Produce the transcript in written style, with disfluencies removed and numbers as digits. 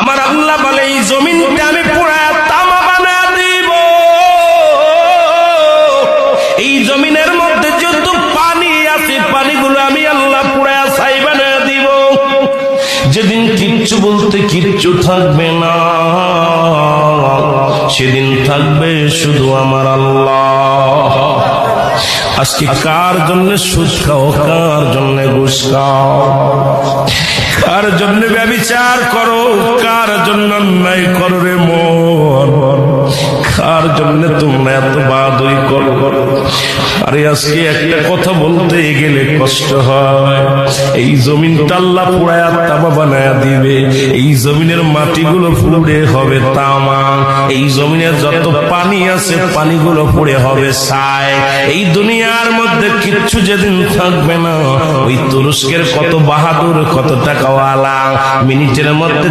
আমার আল্লাহ বলে এই জমিনটা আমি পুরা তামা বানায় দিব। এই জমিনের মধ্যে যত পানি আছে পানিগুলো আমি আল্লাহ পুরা ছাই বানায় দিব। যেদিন কিচ্ছু বলতে কিচ্ছু থাকবে না, সেদিন থাকবে শুধু আমার আল্লাহ। আজকে কার জন্য সুদ খাও, কার জন্য ঘুষ খাও, কার জন্য ব্যভিচার করো, কার জন্য অন্যায় করো রে মন, কার জন্য তোমরা এত বাদই করো। আরে আজকে একটা কথা বলতে গেলে কষ্ট হয়। এই জমিনটা আল্লাহ পুরায়া তামা বানায়া দিবে। এই জমিনের মাটিগুলো পুড়ে হবে তামা। এই জমিনের যত পানি আছে পানিগুলো পুড়ে হবে ছাই। এই দুনিয়ার মধ্যে কিচ্ছু যেদিন থাকবে না, ওই তুরস্কের কত বাহাদুর, কত টাকাওয়ালা মিনিটের মধ্যে